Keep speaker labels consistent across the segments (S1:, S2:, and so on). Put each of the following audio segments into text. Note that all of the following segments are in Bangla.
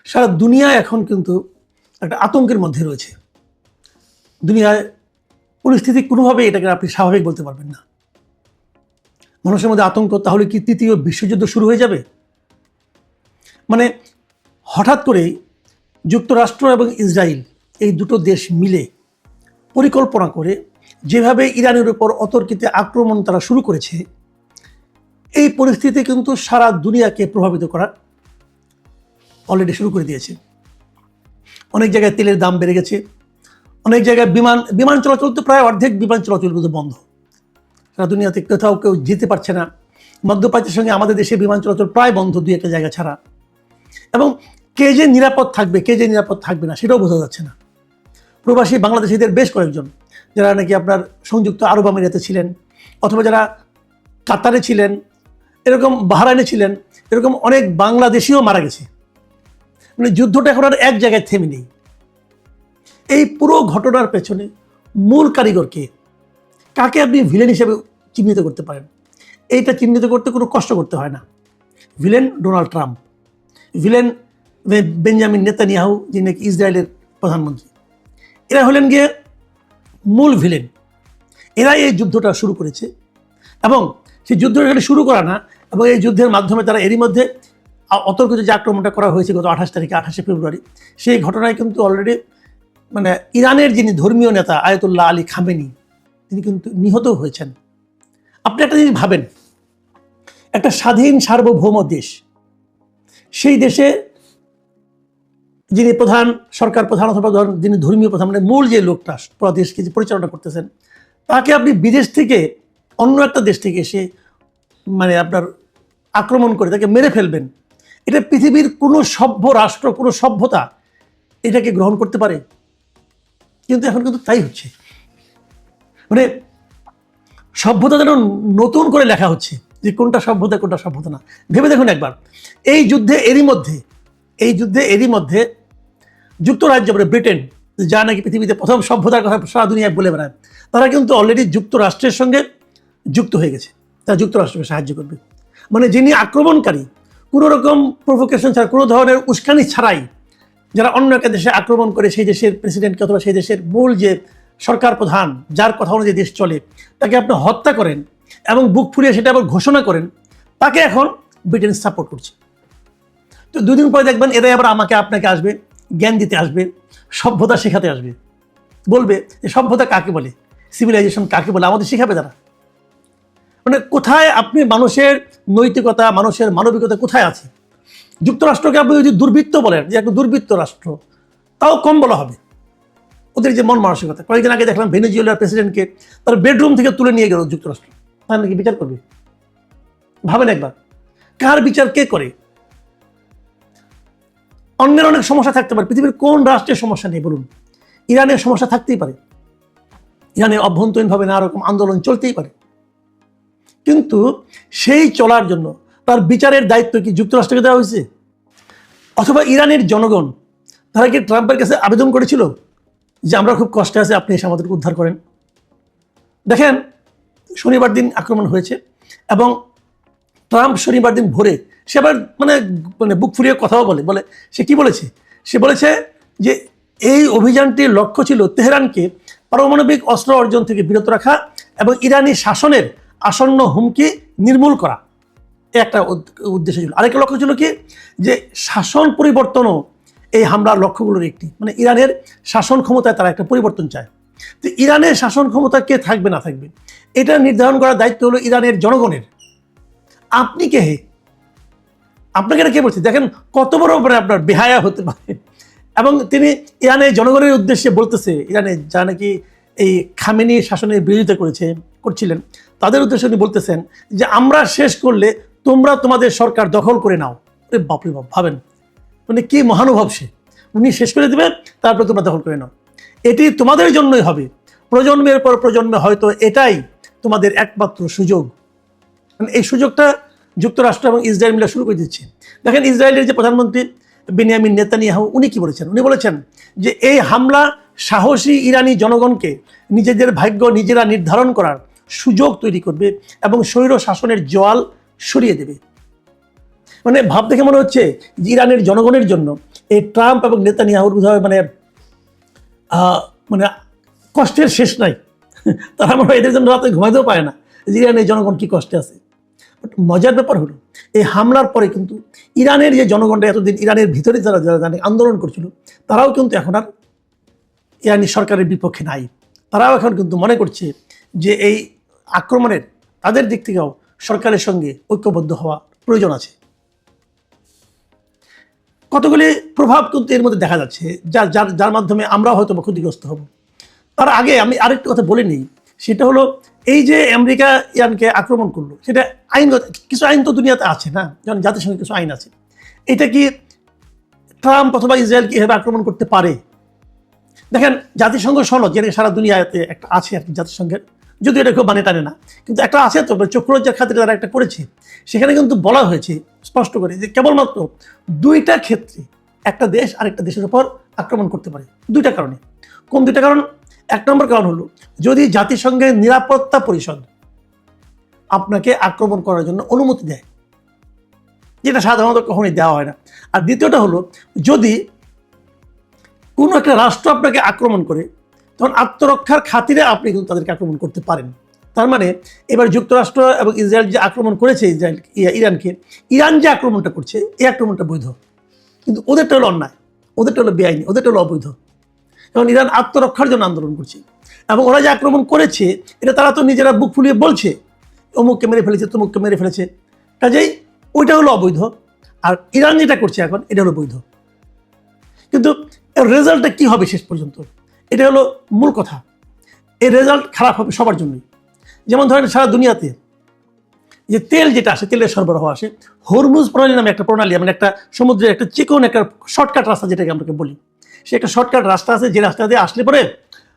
S1: সারা দুনিয়া এখন কিন্তু একটা আতঙ্কের মধ্যে রয়েছে। দুনিয়ায় পরিস্থিতি কোনোভাবে এটাকে আপনি স্বাভাবিক বলতে পারবেন না। মানুষের মধ্যে আতঙ্ক, তাহলে কি তৃতীয় বিশ্বযুদ্ধ শুরু হয়ে যাবে? মানে হঠাৎ করেই যুক্তরাষ্ট্র এবং ইসরায়েল এই দুটো দেশ মিলে পরিকল্পনা করে যেভাবে ইরানের উপর অতর্কিতে আক্রমণ তারা শুরু করেছে, এই পরিস্থিতি কিন্তু সারা দুনিয়াকে প্রভাবিত করা অলরেডি শুরু করে দিয়েছে। অনেক জায়গায় তেলের দাম বেড়ে গেছে, অনেক জায়গায় বিমান চলাচল তো প্রায় অর্ধেক বিমান চলাচল কিন্তু বন্ধ। সারা দুনিয়াতে কোথাও কেউ যেতে পারছে না। মধ্যপ্রাচ্যের সঙ্গে আমাদের দেশে বিমান চলাচল প্রায় বন্ধ, দুই একটা জায়গা ছাড়া। এবং কে যে নিরাপদ থাকবে, কে যে নিরাপদ থাকবে না, সেটাও বোঝা যাচ্ছে না। প্রবাসী বাংলাদেশিদের বেশ কয়েকজন, যারা নাকি আপনার সংযুক্ত আরব আমিরাতে ছিলেন, অথবা যারা কাতারে ছিলেন, এরকম বাহরাইনে ছিলেন, এরকম অনেক বাংলাদেশিও মারা গেছে। মানে যুদ্ধটা এখন আর এক জায়গায় থেমে নেই। এই পুরো ঘটনার পেছনে মূল কারিগর কে? কাকে আপনি ভিলেন হিসেবে চিহ্নিত করতে পারেন? এইটা চিহ্নিত করতে কোনো কষ্ট করতে হয় না। Villain Donald Trump, villain Benjamin Netanyahu, যিনি নাকি ইসরায়েলের প্রধানমন্ত্রী। এরা হলেন গিয়ে মূল ভিলেন। এরাই এই যুদ্ধটা শুরু করেছে, এবং সেই যুদ্ধ এখানে শুরু করা না, এবং এই যুদ্ধের মাধ্যমে তারা এরই মধ্যে অতর্কিত যে আক্রমণটা করা হয়েছে গত 28 তারিখে, 28শে ফেব্রুয়ারি, সেই ঘটনায় কিন্তু অলরেডি মানে ইরানের যিনি ধর্মীয় নেতা আয়াতুল্লাহ আলী খামেনি, তিনি কিন্তু নিহত হয়েছেন। আপনি একটা জিনিস ভাবেন, একটা স্বাধীন সার্বভৌম দেশ, সেই দেশে যিনি প্রধান, সরকার প্রধান অথবা যিনি ধর্মীয় প্রধান, মানে মূল যে লোকটা পুরো দেশকে যে পরিচালনা করতেছেন, তাকে আপনি বিদেশ থেকে, অন্য একটা দেশ থেকে এসে মানে আপনার আক্রমণ করে তাকে মেরে ফেলবেন, এটা পৃথিবীর কোনো সভ্য রাষ্ট্র, কোনো সভ্যতা এটাকে গ্রহণ করতে পারে? কিন্তু এখন কিন্তু তাই হচ্ছে। মানে সভ্যতা যেন নতুন করে লেখা হচ্ছে, যে কোনটা সভ্যতা কোনটা সভ্যতা না। ভেবে দেখুন একবার, এই যুদ্ধে এরই মধ্যে যুক্তরাজ্য, মানে ব্রিটেন, যা নাকি পৃথিবীতে প্রথম সভ্যতার কথা সারা দুনিয়ায় বলে বেড়ায়, তারা কিন্তু অলরেডি যুক্তরাষ্ট্রের সঙ্গে যুক্ত হয়ে গেছে। তারা যুক্তরাষ্ট্রকে সাহায্য করবে। মানে যিনি আক্রমণকারী, কোনো রকম প্রভোকেশন ছাড়া, কোনো ধরনের উস্কানি ছাড়াই যারা অন্য একটা দেশে আক্রমণ করে, সেই দেশের প্রেসিডেন্টকে অথবা সেই দেশের মূল যে সরকার প্রধান, যার কথা অনুযায়ী দেশ চলে, তাকে আপনি হত্যা করেন এবং বুক ফুলিয়ে সেটা আবার ঘোষণা করেন, তাকে এখন ব্রিটেন সাপোর্ট করছে। তো দুদিন পরে দেখবেন এরাই আবার আমাকে আপনাকে আসবে, জ্ঞান দিতে আসবে, সভ্যতা শেখাতে আসবে, বলবে যে সভ্যতা কাকে বলে, সিভিলাইজেশন কাকে বলে, আমাদের শেখাবে তারা। মানে কোথায় আপনি মানুষের নৈতিকতা, মানুষের মানবিকতা কোথায় আছে? যুক্তরাষ্ট্রকে আপনি যদি দুর্বৃত্ত বলেন, যে একটা দুর্বৃত্ত রাষ্ট্র, তাও কম বলা হবে। ওদের যে মন মানসিকতা, কয়েকদিন আগে দেখলাম ভেনেজুয়েলার প্রেসিডেন্টকে তার বেডরুম থেকে তুলে নিয়ে গেল যুক্তরাষ্ট্র, তার নাকি বিচার করবে। ভাবেন একবার, কার বিচার কে করে? অন্যের অনেক সমস্যা থাকতে পারে, পৃথিবীর কোন রাষ্ট্রের সমস্যা নেই বলুন? ইরানের সমস্যা থাকতেই পারে, ইরানের অভ্যন্তরীণভাবে নানা রকম আন্দোলন চলতেই পারে, কিন্তু সেই চলার জন্য তার বিচারের দায়িত্ব কি যুক্তরাষ্ট্রকে দেওয়া হয়েছে? অথবা ইরানের জনগণ, তারা কি ট্রাম্পের কাছে আবেদন করেছিল যে আমরা খুব কষ্টে আছি, আপনি এসে আমাদেরকে উদ্ধার করেন? দেখেন, শনিবার দিন আক্রমণ হয়েছে, এবং ট্রাম্প শনিবার দিন ভোরে সে আবার মানে বুক ফুরিয়ে কথাও বলে সে কি বলেছে? সে বলেছে যে এই অভিযানটির লক্ষ্য ছিল তেহরানকে পারমাণবিক অস্ত্র অর্জন থেকে বিরত রাখা এবং ইরানি শাসনের আসন্ন হুমকি নির্মূল করা। একটা উদ্দেশ্য ছিল। আরেকটা লক্ষ্য ছিল কি, যে শাসন পরিবর্তনও এই হামলার লক্ষ্যগুলোর একটি। মানে ইরানের শাসন ক্ষমতায় তারা একটা পরিবর্তন চায়। তো ইরানের শাসন ক্ষমতা কে থাকবে না থাকবে, এটা নির্ধারণ করার দায়িত্ব হলো ইরানের জনগণের। আপনি কে হে? আপনাকে এটা কে বলছে? দেখেন কত বড় আপনার বেহায়া হতে পারে। এবং তিনি ইরানের জনগণের উদ্দেশ্যে বলতেছে, ইরানে যা নাকি এই খামেনি শাসনের বিরোধিতা করছিলেন, তাদের উদ্দেশ্যে উনি বলতেছেন যে আমরা শেষ করলে তোমরা তোমাদের সরকার দখল করে নাও। বাপরে বাপ, ভাবেন মানে কি মহানুভব সে! উনি শেষ করে দেবেন, তারপরে তোমরা দখল করে নাও। এটি তোমাদের জন্যই হবে, প্রজন্মের পর প্রজন্মে হয়তো এটাই তোমাদের একমাত্র সুযোগ। এই সুযোগটা যুক্তরাষ্ট্র এবং ইসরায়েল মিলে শুরু করে দিচ্ছে। দেখেন ইসরায়েলের যে প্রধানমন্ত্রী বেনিয়ামিন নেতানিয়াহু, উনি কি বলেছেন? উনি বলেছেন যে এই হামলা সাহসী ইরানি জনগণকে নিজেদের ভাগ্য নিজেরা নির্ধারণ করার সুযোগ তৈরি করবে এবং স্বৈর শাসনের জোয়াল সরিয়ে দেবে। মানে ভাব দেখে মনে হচ্ছে যে ইরানের জনগণের জন্য এই ট্রাম্প এবং নেতানিয়াহুর বোধহয় মানে মানে কষ্টের শেষ নাই। তারা মনে হয় এদের জন্য রাতে ঘুমাইতেও পারে না যে ইরানের জনগণ কি কষ্টে আছে। বাট মজার ব্যাপার হলো এই হামলার পরে কিন্তু ইরানের যে জনগণটা এতদিন ইরানের ভিতরে যারা যারা আন্দোলন করছিল তারাও কিন্তু এখন আর ইরানি সরকারের বিপক্ষে নাই। তারাও এখন কিন্তু মনে করছে যে এই আক্রমণের তাদের দিক থেকেও সরকারের সঙ্গে ঐক্যবদ্ধ হওয়া প্রয়োজন আছে। কতগুলি প্রভাব কিন্তু এর মধ্যে দেখা যাচ্ছে যার মাধ্যমে আমরা হয়তো ক্ষতিগ্রস্ত হব। তার আগে আমি আরেকটি কথা বলে নিই, সেটা হলো এই যে আমেরিকা ইরানকে আক্রমণ করলো সেটা আইনগত কিছু আইন তো দুনিয়াতে আছে না, যেমন জাতিসংঘের কিছু আইন আছে। এটা কি ট্রাম্প অথবা ইসরায়েলকে এভাবে আক্রমণ করতে পারে? দেখেন জাতিসংঘ সনদ যেটা সারা দুনিয়াতে একটা আছে আর কি জাতিসংঘের, যদিও এটা কেউ মানে টানে না, কিন্তু একটা আছে তো চক্ররাজ্যের খাতিরে তারা একটা করেছে। সেখানে কিন্তু বলা হয়েছে স্পষ্ট করে যে কেবলমাত্র দুইটা ক্ষেত্রে একটা দেশ আরেকটা দেশের উপর আক্রমণ করতে পারে, দুইটা কারণে। কোন দুইটা কারণ? এক নম্বর কারণ হলো যদি জাতিসংঘের নিরাপত্তা পরিষদ আপনাকে আক্রমণ করার জন্য অনুমতি দেয়, যেটা সাধারণত কখনোই দেওয়া হয় না। আর দ্বিতীয়টা হলো যদি কোনো একটা রাষ্ট্র আপনাকে আক্রমণ করে তখন আত্মরক্ষার খাতিরে আপনি কিন্তু তাদেরকে আক্রমণ করতে পারেন। তার মানে এবার যুক্তরাষ্ট্র এবং ইসরায়েল যে আক্রমণ করেছে ইরানকে, ইরান যে আক্রমণটা করছে এই আক্রমণটা বৈধ, কিন্তু ওদেরটা হলো অন্যায়, ওদেরটা হলো বেআইনি, ওদেরটা হলো অবৈধ। কারণ ইরান আত্মরক্ষার জন্য আন্দোলন করছে এবং ওরা যে আক্রমণ করেছে এটা তারা তো নিজেরা বুক ফুলিয়ে বলছে অমুককে মেরে ফেলেছে তমুককে মেরে ফেলেছে, কাজেই ওইটা হলো অবৈধ। আর ইরান যেটা করছে এখন এটা হলো বৈধ। কিন্তু এর রেজাল্টটা কী হবে শেষ পর্যন্ত, এটা হলো মূল কথা। এই রেজাল্ট খারাপ হবে সবার জন্যই। যেমন ধরেন সারা দুনিয়াতে যে তেল যেটা আসে, তেলের সরবরাহ আসে, হরমুজ প্রণালী নামে একটা প্রণালী, মানে একটা সমুদ্রের একটা চিকন একটা শর্টকাট রাস্তা যেটাকে আমরা বলি, সে একটা শর্টকাট রাস্তা আছে যে রাস্তা দিয়ে আসলে পরে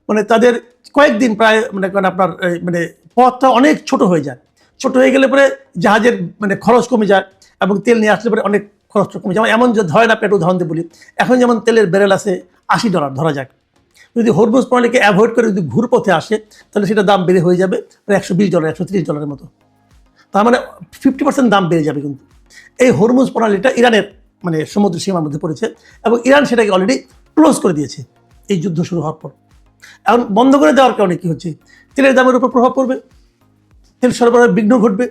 S1: মানে তাদের কয়েকদিন প্রায় মানে আপনার মানে পথটা অনেক ছোট হয়ে যায়। ছোট হয়ে গেলে পরে জাহাজের মানে খরচ কমে যায় এবং তেল নিয়ে আসলে পরে অনেক খরচটা কমে যায়। এমন যে ধরেন আপনি একটা উদাহরণ দিয়ে বলি, এখন যেমন তেলের ব্যারেল আছে $80 ধরা যাক, যদি হরমুজ প্রণালীকে অ্যাভয়েড করে যদি ঘুরপথে আসে তাহলে সেটা দাম বেড়ে হয়ে যাবে প্রায় $120 $130 মতো। তার মানে 50% দাম বেড়ে যাবে। কিন্তু এই হরমুজ প্রণালীটা ইরানের মানে সমুদ্র সীমার মধ্যে পড়েছে এবং ইরান সেটাকে অলরেডি ক্লোজ করে দিয়েছে এই যুদ্ধ শুরু হওয়ার পর। এখন বন্ধ করে দেওয়ার কারণে কী হচ্ছে, তেলের দামের উপর প্রভাব পড়বে, তেল সরবরাহের বিঘ্ন ঘটবে।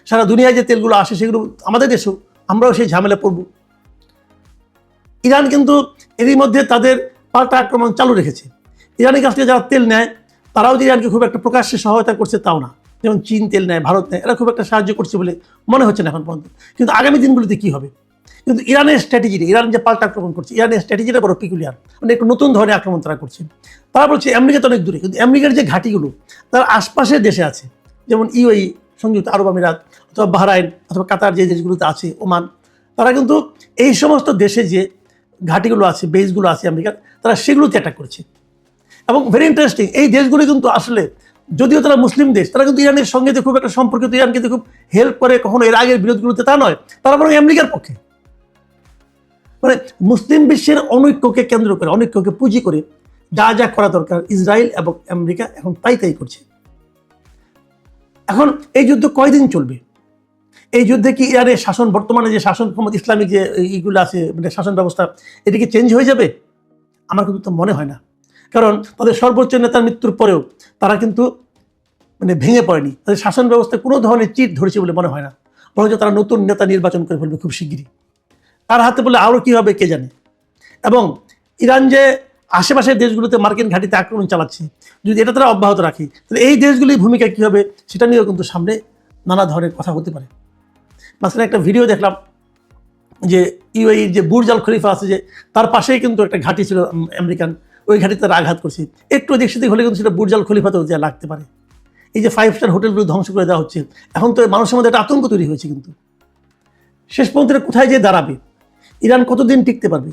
S1: সারা দুনিয়ায় যে তেলগুলো আসে সেগুলো আমাদের দেশেও আমরাও সেই ঝামেলা পড়ব। ইরান কিন্তু এরই মধ্যে তাদের পাল্টা আক্রমণ চালু রেখেছে। ইরানের কাছ থেকে যারা তেল নেয় তারাও যে ইরানকে খুব একটা প্রকাশ্যে সহায়তা করছে তাও না। যেমন চীন তেল নেয়, ভারত নেয়, এরা খুব একটা সাহায্য করছে বলে মনে হচ্ছে না এখন পর্যন্ত। কিন্তু আগামী দিনগুলিতে কী হবে? কিন্তু ইরানের স্ট্র্যাটেজিটা, ইরান যে পাল্টা আক্রমণ করছে, ইরানের স্ট্র্যাটেজিটা বড় পিকুলিয়ার, মানে একটু নতুন ধরনের আক্রমণ তারা করছে। তারা বলছে আমেরিকা তো অনেক দূরে, কিন্তু আমেরিকার যে ঘাঁটিগুলো তার আশপাশের দেশে আছে, যেমন ইউএই সংযুক্ত আরব আমিরাত অথবা বাহরাইন অথবা কাতার যে দেশগুলোতে আছে, ওমান, তারা কিন্তু এই সমস্ত দেশে যে ঘাঁটিগুলো আছে, বেসগুলো আছে আমেরিকার, তারা সেগুলোতে অ্যাটাক করছে। এবং ভেরি ইন্টারেস্টিং, এই দেশগুলো কিন্তু আসলে যদিও তারা মুসলিম দেশ, তারা কিন্তু ইরানের সঙ্গে যে খুব একটা সম্পর্কিত, ইরানকে খুব হেল্প করে কখনো এর আগের বিরোধগুলোতে তা নয়, তারা বরং আমেরিকার পক্ষে। মানে মুসলিম বিশ্বের অনৈক্যকে কেন্দ্র করে, অনৈক্যকে পুঁজি করে যা যা করা দরকার ইসরায়েল এবং আমেরিকা এখন তাই করছে। এখন এই যুদ্ধ কয়দিন চলবে? এই যুদ্ধে কি ইরানের শাসন, বর্তমানে যে শাসন ক্ষমতা, ইসলামিক যে এইগুলো আছে মানে শাসন ব্যবস্থা, এটা কি চেঞ্জ হয়ে যাবে? আমার কিন্তু মনে হয় না। কারণ তাদের সর্বোচ্চ নেতার মৃত্যুর পরেও তারা কিন্তু মানে ভেঙে পড়েনি, তাদের শাসন ব্যবস্থায় কোনো ধরনের চিট ধরেছে বলে মনে হয় না। বরঞ্চ তারা নতুন নেতা নির্বাচন করে ফেলবে খুব শিগগিরই। তার হাতে বলে আরও কী হবে কে জানে। এবং ইরান যে আশেপাশের দেশগুলোতে মার্কিন ঘাঁটিতে আক্রমণ চালাচ্ছে, যদি এটা তারা অব্যাহত রাখে তাহলে এই দেশগুলির ভূমিকা কী হবে সেটা নিয়েও কিন্তু সামনে নানা ধরনের কথা হতে পারে। মাঝখানে একটা ভিডিও দেখলাম যে ইউএইর যে বুর্জ আল খলিফা আছে, যে তার পাশেই কিন্তু একটা ঘাঁটি ছিল আমেরিকান, ওই ঘাঁটিতে তারা আঘাত করছে। একটু এদিক সেদিক হলে কিন্তু সেটা বুর্জ আল খলিফাতেও যা লাগতে পারে। এই যে 5 স্টার হোটেলগুলো ধ্বংস করে দেওয়া হচ্ছে, এখন তো মানুষের মধ্যে একটা আতঙ্ক তৈরি হয়েছে। কিন্তু শেষ পর্যন্ত কোথায় যেয়ে দাঁড়াবে, ইরান কতদিন টিকতে পারবে,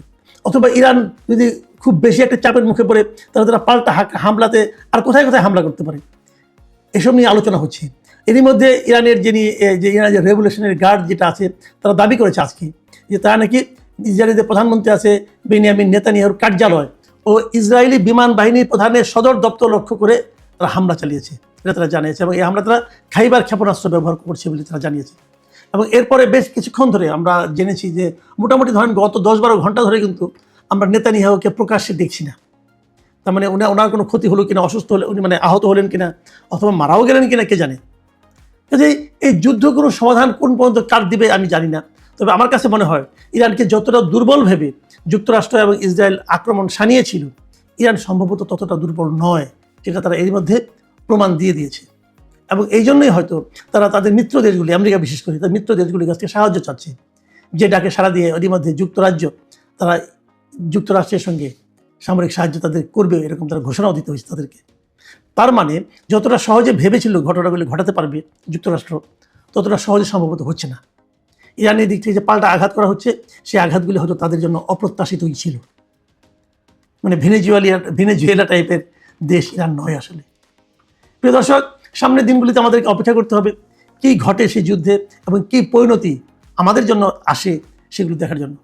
S1: অথবা ইরান যদি খুব বেশি একটা চাপের মুখে পড়ে তাহলে তারা পাল্টা হামলাতে আর কোথায় কোথায় হামলা করতে পারে, এসব নিয়ে আলোচনা হচ্ছে। এরই মধ্যে ইরানের যে ইরানের রেভলিউশনারি গার্ড যেটা আছে, তারা দাবি করেছে আজকে যে তারা নাকি ইসরায়েলের যে প্রধানমন্ত্রী আছে বেনিয়ামিন নেতানিয়াহুর কার্যালয় ও ইসরায়েলি বিমান বাহিনীর প্রধানের সদর দপ্তর লক্ষ্য করে তারা হামলা চালিয়েছে, এটা তারা জানিয়েছে। এবং এই হামলা তারা খাইবার ক্ষেপণাস্ত্র ব্যবহার করছে বলে তারা জানিয়েছে। এবং এরপরে বেশ কিছুক্ষণ ধরে আমরা জেনেছি যে মোটামুটি ধরেন গত 10-12 ঘন্টা ধরে কিন্তু আমরা নেতানিয়াহুকে প্রকাশ্যে দেখছি না। তার মানে ওনার কোনো ক্ষতি হলো কিনা, অসুস্থ হলে উনি মানে আহত হলেন কিনা, অথবা মারাও গেলেন কিনা কে জানে। কাজে এই যুদ্ধ কোনো সমাধান কোন পর্যন্ত কার দিবে আমি জানি না। তবে আমার কাছে মনে হয় ইরানকে যতটা দুর্বল ভেবে যুক্তরাষ্ট্র এবং ইসরায়েল আক্রমণ সানিয়েছিল, ইরান সম্ভবত ততটা দুর্বল নয়, যেটা তারা এর মধ্যে প্রমাণ দিয়ে দিয়েছে। এবং এই জন্যই হয়তো তারা তাদের মিত্র দেশগুলি, আমেরিকা বিশেষ করে তার মিত্র দেশগুলির কাছ থেকে সাহায্য চাচ্ছে, যে ডাকে সাড়া দিয়ে এরই মধ্যে যুক্তরাজ্য তারা যুক্তরাষ্ট্রের সঙ্গে সামরিক সাহায্য তাদের করবে এরকম তারা ঘোষণাও দিতে হয়েছে তাদেরকে। তার মানে যতটা সহজে ভেবেছিল ঘটনাগুলি ঘটাতে পারবে যুক্তরাষ্ট্র, ততটা সহজে সম্ভবত হচ্ছে না। ইরানের দিক থেকে যে পাল্টা আঘাত করা হচ্ছে, সেই আঘাতগুলি হয়তো তাদের জন্য অপ্রত্যাশিতই ছিল। মানে ভেনেজুয়েলা টাইপের দেশ ইরান নয় আসলে। প্রিয় দর্শক, সামনের দিনগুলিতে আমাদেরকে অপেক্ষা করতে হবে কী ঘটে সেই যুদ্ধে এবং কী পরিণতি আমাদের জন্য আসে সেগুলো দেখার জন্য।